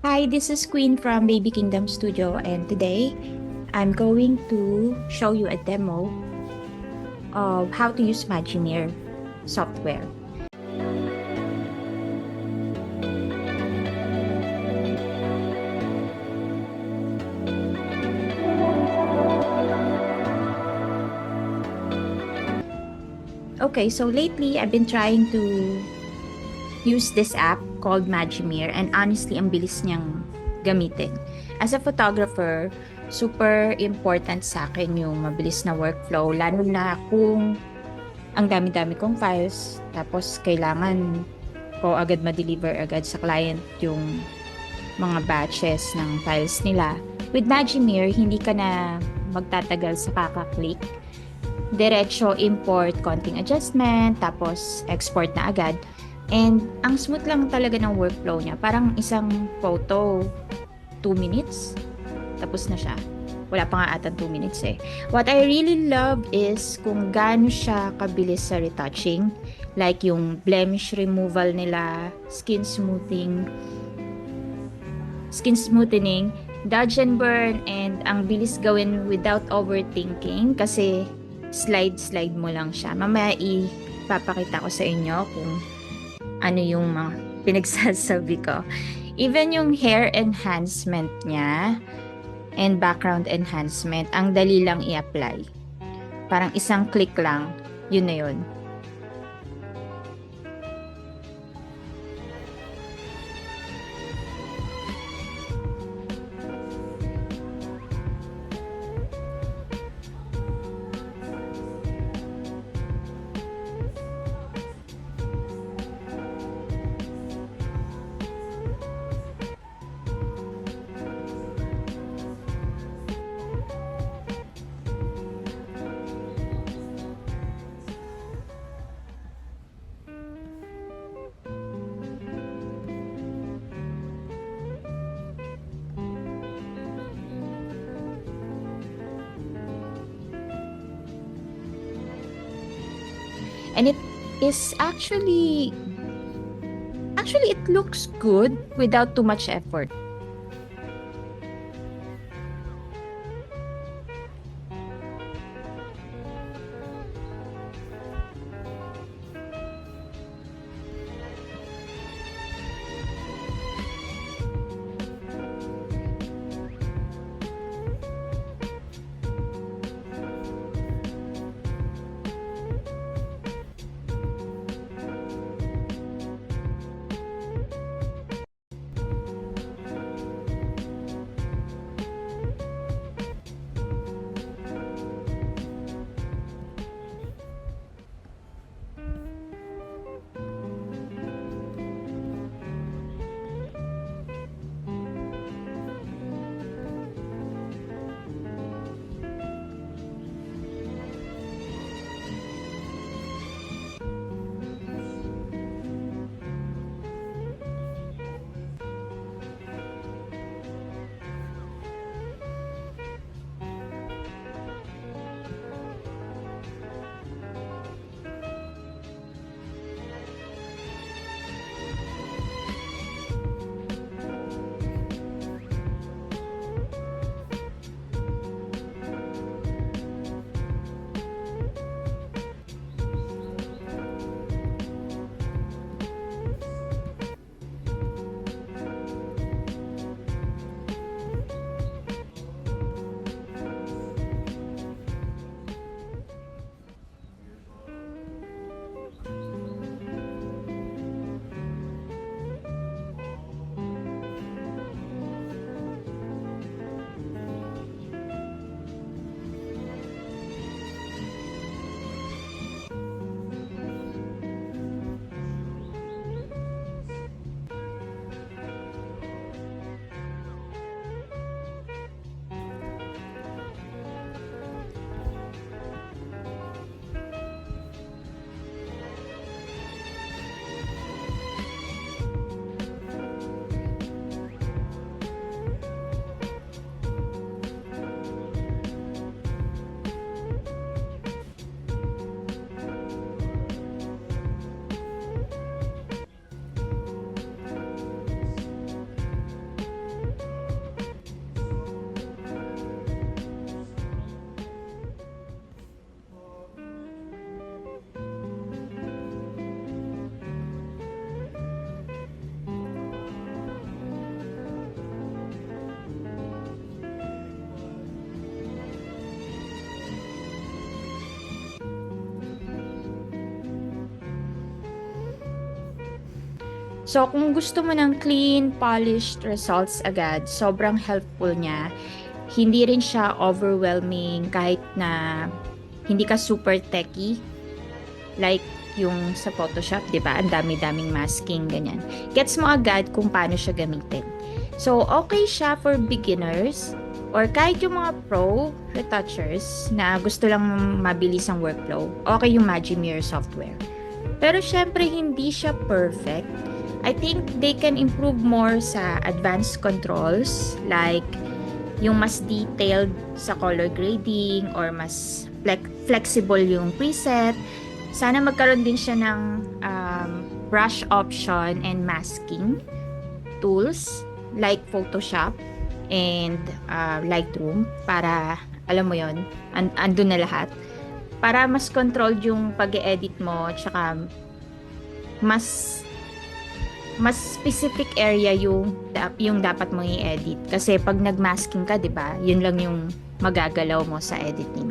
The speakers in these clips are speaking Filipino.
Hi, this is Queen from Baby Kingdom Studio, and today I'm going to show you a demo of how to use Magineer software. Okay, so lately I've been trying to use this app called Magimeer, and honestly, ang bilis niyang gamitin. As a photographer, super important sa akin yung mabilis na workflow, lalo na kung ang dami-dami kong files, tapos kailangan ko agad ma-deliver agad sa client yung mga batches ng files nila. With Magimeer, hindi ka na magtatagal sa kaka-click. Diretso import, konting adjustment, tapos export na agad. And ang smooth lang talaga ng workflow niya. Parang isang photo, 2 minutes, tapos na siya. Wala pa nga ata 2 minutes eh. What I really love is kung gaano siya kabilis sa retouching. Like yung blemish removal nila, skin smoothening, dodge and burn, and ang bilis gawin without overthinking kasi slide mo lang siya. Mamaya ipapakita ko sa inyo kung ano yung mga pinagsasabi ko. Even yung hair enhancement niya and background enhancement, ang dali lang i-apply. Parang isang click lang, yun na yun. And it is actually it looks good without too much effort. So, kung gusto mo ng clean, polished results agad, sobrang helpful niya. Hindi rin siya overwhelming kahit na hindi ka super techy. Like yung sa Photoshop, di ba? Ang dami-daming masking, ganyan. Gets mo agad kung paano siya gamitin. So, okay siya for beginners or kahit yung mga pro retouchers na gusto lang mabilis ang workflow. Okay yung Magimir software. Pero syempre, hindi siya perfect. I think they can improve more sa advanced controls like yung mas detailed sa color grading or mas flexible yung preset. Sana magkaroon din siya ng brush option and masking tools like Photoshop and Lightroom para, alam mo yon, andun na lahat. Para mas controlled yung pag-edit mo, tsaka mas specific area yung dapat mong i-edit. Kasi pag nag-masking ka, 'di ba? Yun lang yung magagalaw mo sa editing.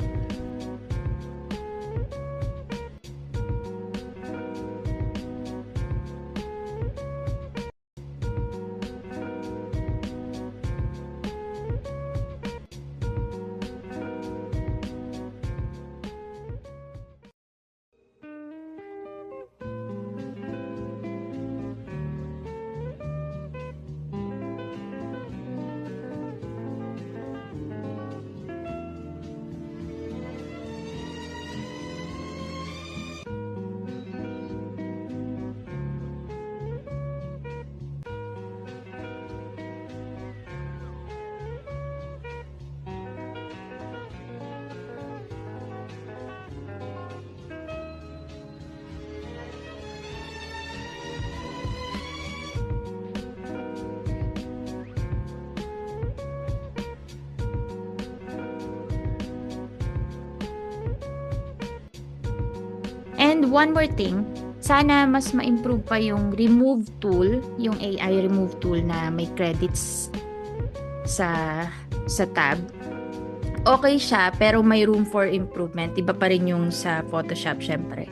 And one more thing, sana mas ma-improve pa yung remove tool, yung AI remove tool na may credits sa tab. Okay siya, pero may room for improvement. Iba pa rin yung sa Photoshop, syempre.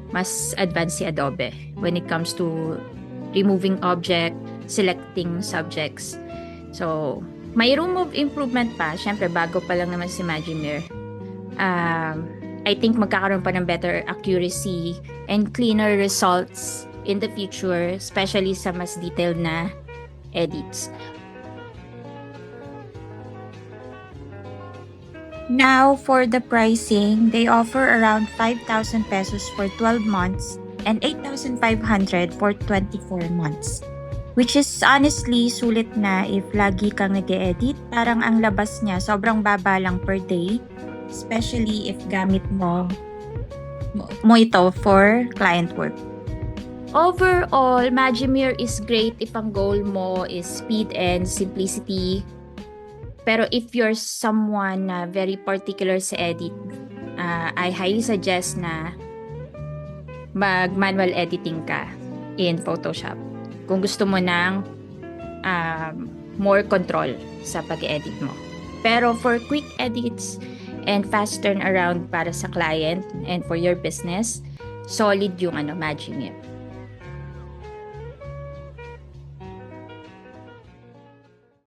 Mas advanced si Adobe when it comes to removing object, selecting subjects. So, may room of improvement pa. Syempre, bago pa lang naman si Magimir. I think magkakaroon pa ng better accuracy and cleaner results in the future, especially sa mas detailed na edits. Now, for the pricing, they offer around 5,000 pesos for 12 months and 8,500 for 24 months. Which is honestly sulit na if lagi kang nag-edit. Parang ang labas niya sobrang baba lang per day. Especially if gamit mo ito for client work. Overall, Magimir is great if ang goal mo is speed and simplicity. Pero if you're someone na very particular sa edit, I highly suggest na mag-manual editing ka in Photoshop. Kung gusto mo ng more control sa pag-edit mo. Pero for quick edits and fast turnaround para sa client and for your business, solid yung Magimir.